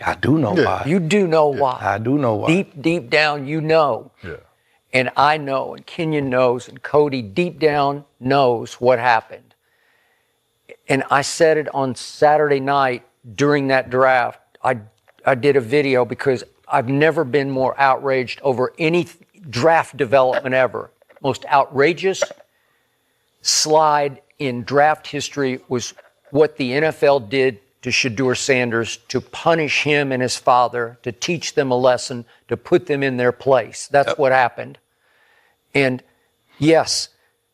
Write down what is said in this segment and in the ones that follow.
I do know why. You do know why. I do know why. Deep down, you know. Yeah. And I know, and Kenyon knows, and Cody deep down knows what happened. And I said it on Saturday night during that draft. I did a video because I've never been more outraged over any draft development ever. Most outrageous slide in draft history was what the NFL did to Shedeur Sanders to punish him and his father, to teach them a lesson, to put them in their place. That's what happened. And yes,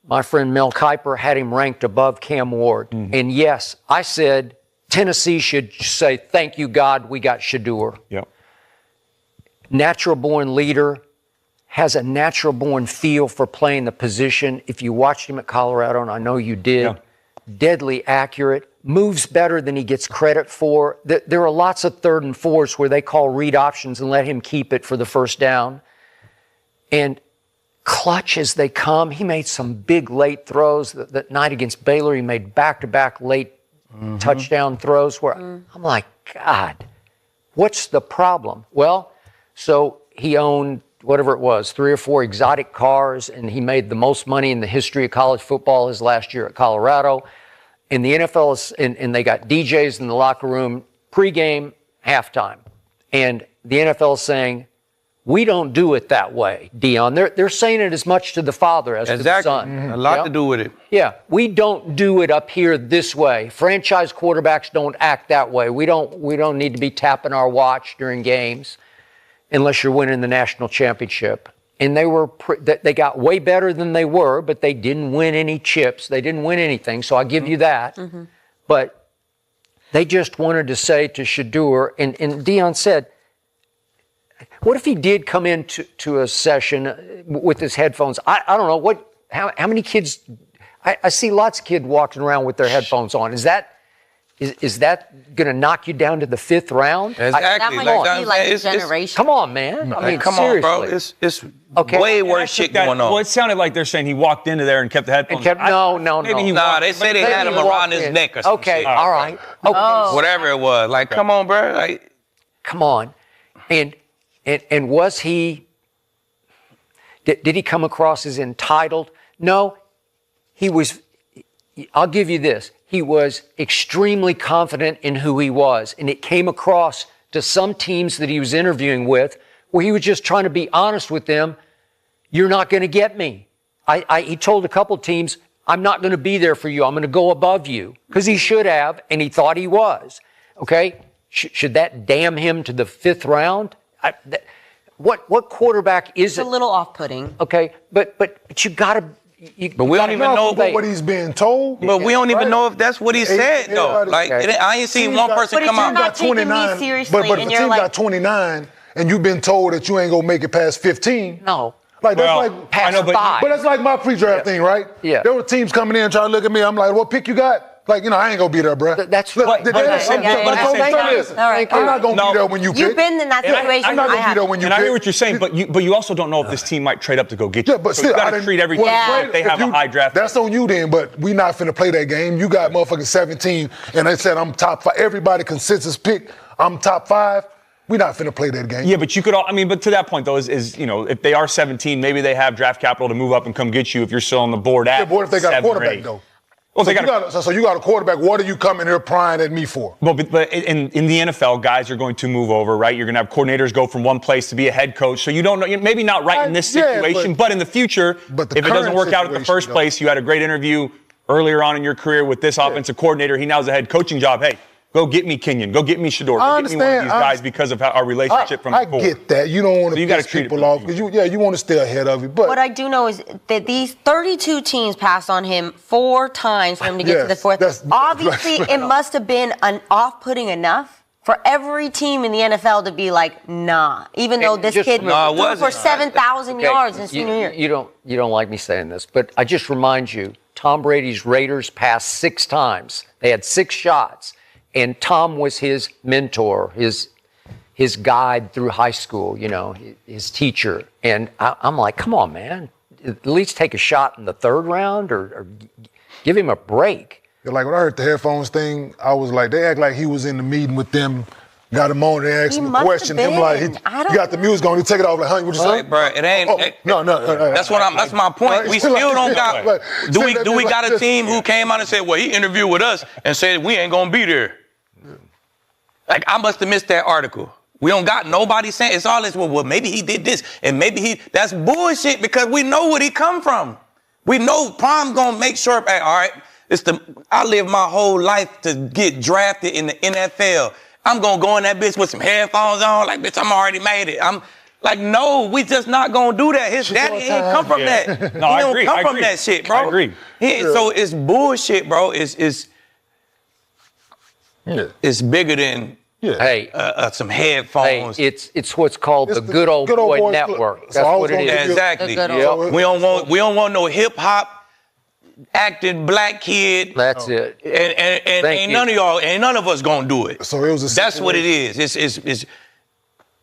my friend Mel Kiper had him ranked above Cam Ward. Mm-hmm. And yes, I said Tennessee should say, thank you, God, we got Shedeur. Yep. Natural-born leader, has a natural-born feel for playing the position. If you watched him at Colorado, and I know you did, deadly accurate, moves better than he gets credit for. There are lots of 3rd and 4s where they call read options and let him keep it for the first down. And clutch as they come. He made some big late throws. That night against Baylor, he made back-to-back late touchdown throws where I'm like, God, what's the problem? Well, so he owned whatever it was, 3 or 4 exotic cars, and he made the most money in the history of college football his last year at Colorado. And the NFL is, and they got DJs in the locker room, pregame, halftime. And the NFL is saying, we don't do it that way, Dion. They're saying it as much to the father as to the son. Mm-hmm. A lot to do with it. Yeah, we don't do it up here this way. Franchise quarterbacks don't act that way. We don't need to be tapping our watch during games unless you're winning the national championship. And they got way better than they were, but they didn't win any chips. They didn't win anything, so I'll give you that. Mm-hmm. But they just wanted to say to Shedeur, and Dion said, what if he did come into a session with his headphones? I don't know, how many kids, I see lots of kids walking around with their headphones on. Is that going to knock you down to the 5th round? Exactly. That might be like a generation. Come on, man. I mean, come seriously. on, bro. It's way worse shit going on. Well, it sounded like they're saying he walked into there and kept the headphones. No. They say they had him around his neck or something. Okay, all right. Okay. Oh. Whatever it was. Like, come on, bro. Like, come on. And was he, did he come across as entitled? No, he was, I'll give you this. He was extremely confident in who he was. And it came across to some teams that he was interviewing with where he was just trying to be honest with them. You're not going to get me. He told a couple teams, I'm not going to be there for you. I'm going to go above you. Because he should have, and he thought he was. Okay? Should that damn him to the 5th round? What quarterback is it? It's a little off-putting. Okay, but you got to. But we don't even know what he's being told. But we don't even know if that's what he said, though. Like, I ain't seen one person come out. But if you're not taking me seriously, but if a team got 29 and you've been told that you ain't gonna make it past 15. No. Like that's like past 5. But that's like my pre-draft thing, right? Yeah. There were teams coming in trying to look at me. I'm like, what pick you got? Like, I ain't gonna be there, bro. That's right. I'm not gonna be there when you pick. You've been in that situation. I'm not gonna be there when you pick. And I hear what you're saying, but you also don't know if this team might trade up to go get you. Yeah, but so still, you got to treat every team like they have a high draft. That's on you then, but we not finna play that game. You got motherfucking 17, and they said I'm top 5. Everybody consensus pick, I'm top 5. We not finna play that game. Yeah, but you could but to that point, though, is if they are 17, maybe they have draft capital to move up and come get you if you're still on the board at 7 what if they got a quarterback, 8. though? Well, so you got a quarterback. What are you coming here prying at me for? Well, but in the NFL, guys are going to move over, right? You're going to have coordinators go from one place to be a head coach. So you don't know, maybe not right in this situation, but in the future, if it doesn't work out at the first place, you had a great interview earlier on in your career with this offensive coordinator. He now has a head coaching job. Hey, go get me Kenyon. Go get me Shedeur. Go get me one of these guys because of our relationship from before. I get that. You don't want to piss people off because you want to stay ahead of it. But what I do know is that these 32 teams passed on him 4 times for him to get to the 4th. Obviously, it must have been off-putting enough for every team in the NFL to be like, nah. Even though this kid threw for 7,000 yards in senior year. You don't like me saying this, but I just remind you, Tom Brady's Raiders passed 6 times. They had 6 shots. And Tom was his mentor, his guide through high school, his teacher. And I'm like, come on, man. At least take a shot in the 3rd round or give him a break. Like when I heard the headphones thing, I was like, they act like he was in the meeting with them got him on there, asked him a question. Him like, he got the music on, he take it off like, honey, what you say? Bro, it ain't. No. That's my point. We still don't got. Do we got a team who came out and said, well, he interviewed with us and said we ain't gonna be there? Like, I must have missed that article. We don't got nobody saying, it's all this, well, maybe he did this, and maybe that's bullshit because we know where he come from. We know Prime gonna make sure, hey, all right, I lived my whole life to get drafted in the NFL. I'm gonna go in that bitch with some headphones on, like, bitch, I'm already made it. I'm like, no, we just not gonna do that. His daddy ain't come from that. No, I agree. He don't come from that shit, bro. I agree. So it's bullshit, bro. It's bigger than some headphones. Hey, it's what's called the good old boy network. That's what it is. Exactly. We don't want no hip hop acting black kid. That's it. And ain't none of us gonna do it. So it was that's what it is.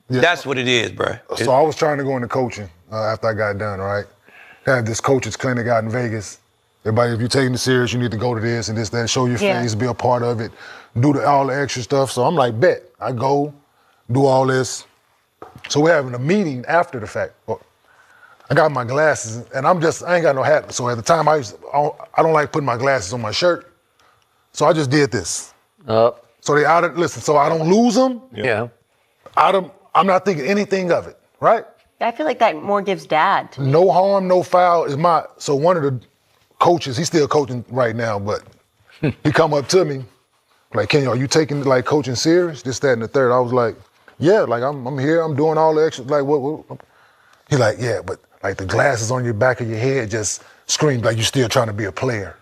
That's what it is, bro. So I was trying to go into coaching after I got done, right? Had this coach's clinic out in Vegas. Everybody, if you're taking it serious, you need to go to this and this, that, show your face, be a part of it, do all the extra stuff. So I'm like, bet. I go, do all this. So we're having a meeting after the fact. I got my glasses, and I ain't got no hat. So at the time, I don't like putting my glasses on my shirt. So I just did this. So so I don't lose them. Yeah. I'm not thinking anything of it, right? I feel like that more gives dad. No harm, no foul is so one of the coaches, he's still coaching right now, but he come up to me, like, Kenny, are you taking like coaching serious? This, that, and the third. I was like, yeah, like I'm here, I'm doing all the extra, like what? He like, yeah, but like the glasses on your back of your head just scream like you're still trying to be a player.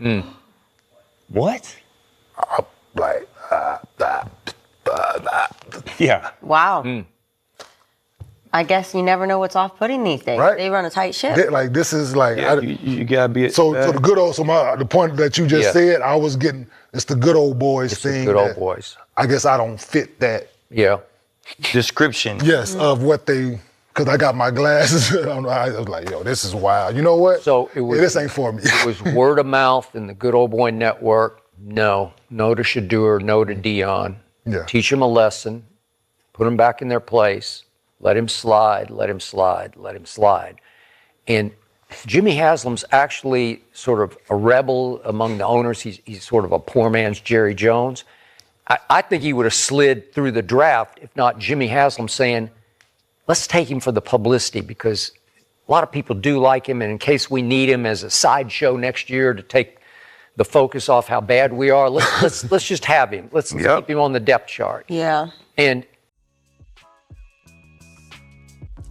What? Yeah. Wow. I guess you never know what's off-putting these days. Right. They run a tight ship. This is like you gotta be. So the good old. So the point that you just said, I was getting. It's the good old boys thing. The good old boys. I guess I don't fit that. Yeah. Description. Yes, of what they. Because I got my glasses. I was like, yo, this is wild. You know what? So it was. This ain't for me. It was word of mouth in the good old boy network. No to Shedeur, no to Dion. Yeah. Teach them a lesson. Put them back in their place. Let him slide, let him slide, let him slide. And Jimmy Haslam's actually sort of a rebel among the owners. He's sort of a poor man's Jerry Jones. I think he would have slid through the draft if not Jimmy Haslam saying, let's take him for the publicity because a lot of people do like him, and in case we need him as a sideshow next year to take the focus off how bad we are, let's just have him. Let's keep him on the depth chart. Yeah. And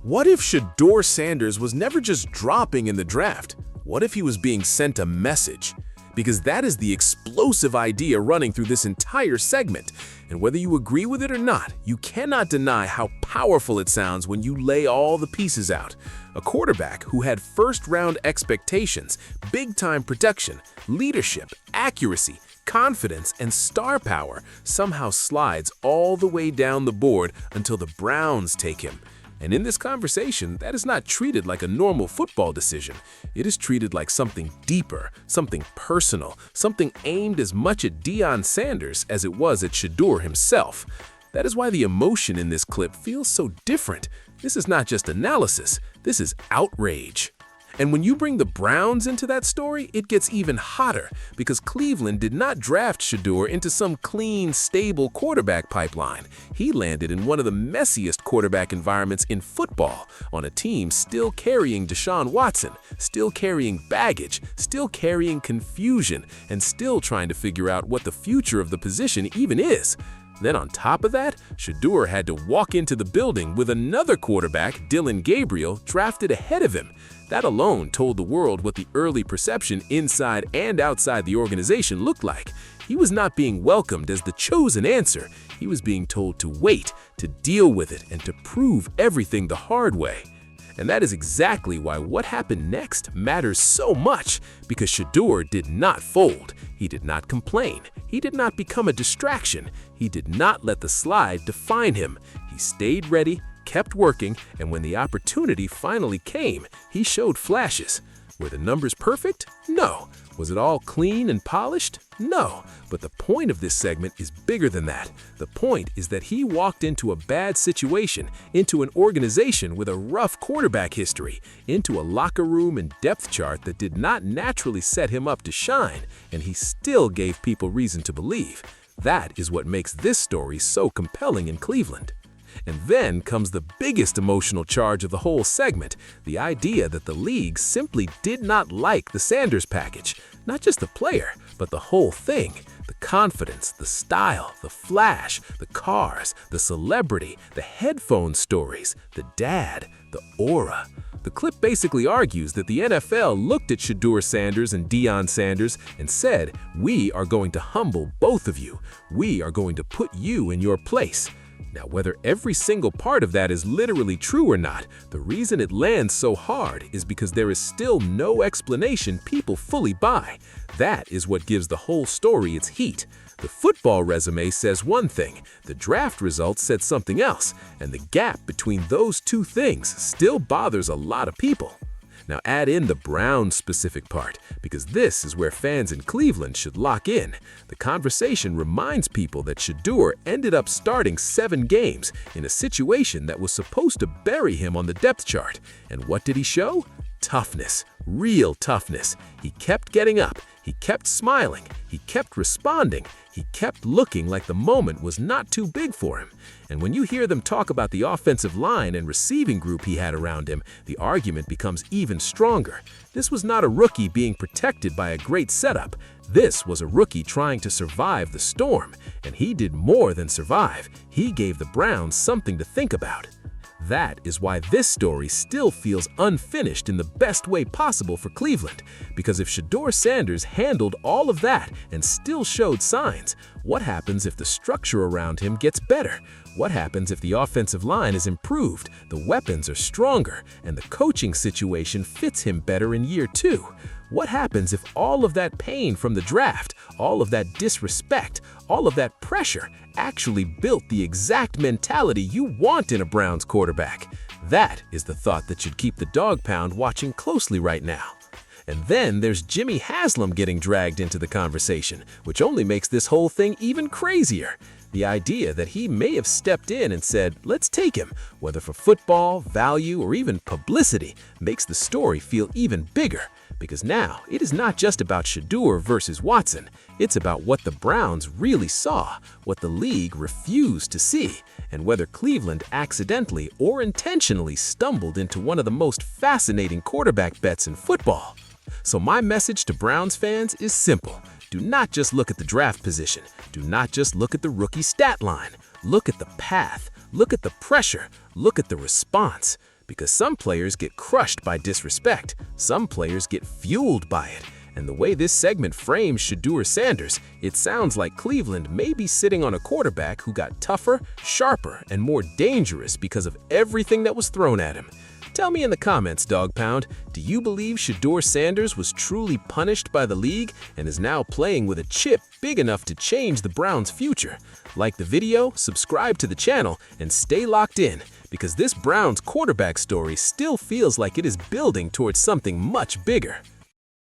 what if Shedeur Sanders was never just dropping in the draft? What if he was being sent a message? Because that is the explosive idea running through this entire segment. And whether you agree with it or not, you cannot deny how powerful it sounds when you lay all the pieces out. A quarterback who had first-round expectations, big-time production, leadership, accuracy, confidence, and star power somehow slides all the way down the board until the Browns take him. And in this conversation, that is not treated like a normal football decision. It is treated like something deeper, something personal, something aimed as much at Deion Sanders as it was at Shedeur himself. That is why the emotion in this clip feels so different. This is not just analysis, this is outrage. And when you bring the Browns into that story, it gets even hotter because Cleveland did not draft Shedeur into some clean, stable quarterback pipeline. He landed in one of the messiest quarterback environments in football, on a team still carrying Deshaun Watson, still carrying baggage, still carrying confusion, and still trying to figure out what the future of the position even is. Then on top of that, Shedeur had to walk into the building with another quarterback, Dillon Gabriel, drafted ahead of him. That alone told the world what the early perception inside and outside the organization looked like. He was not being welcomed as the chosen answer. He was being told to wait, to deal with it, and to prove everything the hard way. And that is exactly why what happened next matters so much, because Shedeur did not fold. He did not complain. He did not become a distraction. He did not let the slide define him. He stayed ready, kept working, and when the opportunity finally came, he showed flashes. Were the numbers perfect? No. Was it all clean and polished? No, but the point of this segment is bigger than that. The point is that he walked into a bad situation, into an organization with a rough quarterback history, into a locker room and depth chart that did not naturally set him up to shine, and he still gave people reason to believe. That is what makes this story so compelling in Cleveland. And then comes the biggest emotional charge of the whole segment, the idea that the league simply did not like the Sanders package. Not just the player, but the whole thing. The confidence, the style, the flash, the cars, the celebrity, the headphone stories, the dad, the aura. The clip basically argues that the NFL looked at Shedeur Sanders and Deion Sanders and said, "We are going to humble both of you. We are going to put you in your place." Now, whether every single part of that is literally true or not, the reason it lands so hard is because there is still no explanation people fully buy. That is what gives the whole story its heat. The football resume says one thing, the draft results said something else, and the gap between those two things still bothers a lot of people. Now add in the Browns-specific part, because this is where fans in Cleveland should lock in. The conversation reminds people that Shedeur ended up starting 7 games in a situation that was supposed to bury him on the depth chart. And what did he show? Toughness, real toughness. He kept getting up, he kept smiling, he kept responding, he kept looking like the moment was not too big for him. And when you hear them talk about the offensive line and receiving group he had around him, the argument becomes even stronger. This was not a rookie being protected by a great setup. This was a rookie trying to survive the storm, and he did more than survive. He gave the Browns something to think about. That is why this story still feels unfinished in the best way possible for Cleveland. Because if Shedeur Sanders handled all of that and still showed signs, what happens if the structure around him gets better? What happens if the offensive line is improved, the weapons are stronger, and the coaching situation fits him better in year 2? What happens if all of that pain from the draft, all of that disrespect, all of that pressure actually built the exact mentality you want in a Browns quarterback? That is the thought that should keep the Dawg Pound watching closely right now. And then there's Jimmy Haslam getting dragged into the conversation, which only makes this whole thing even crazier. The idea that he may have stepped in and said, "Let's take him," whether for football, value, or even publicity, makes the story feel even bigger. Because now, it is not just about Shedeur versus Watson. It's about what the Browns really saw, what the league refused to see, and whether Cleveland accidentally or intentionally stumbled into one of the most fascinating quarterback bets in football. So my message to Browns fans is simple. Do not just look at the draft position. Do not just look at the rookie stat line. Look at the path. Look at the pressure. Look at the response. Because some players get crushed by disrespect, some players get fueled by it. And the way this segment frames Shedeur Sanders, it sounds like Cleveland may be sitting on a quarterback who got tougher, sharper, and more dangerous because of everything that was thrown at him. Tell me in the comments, Dawg Pound, do you believe Shedeur Sanders was truly punished by the league and is now playing with a chip big enough to change the Browns' future? Like the video, subscribe to the channel, and stay locked in, because this Browns quarterback story still feels like it is building towards something much bigger.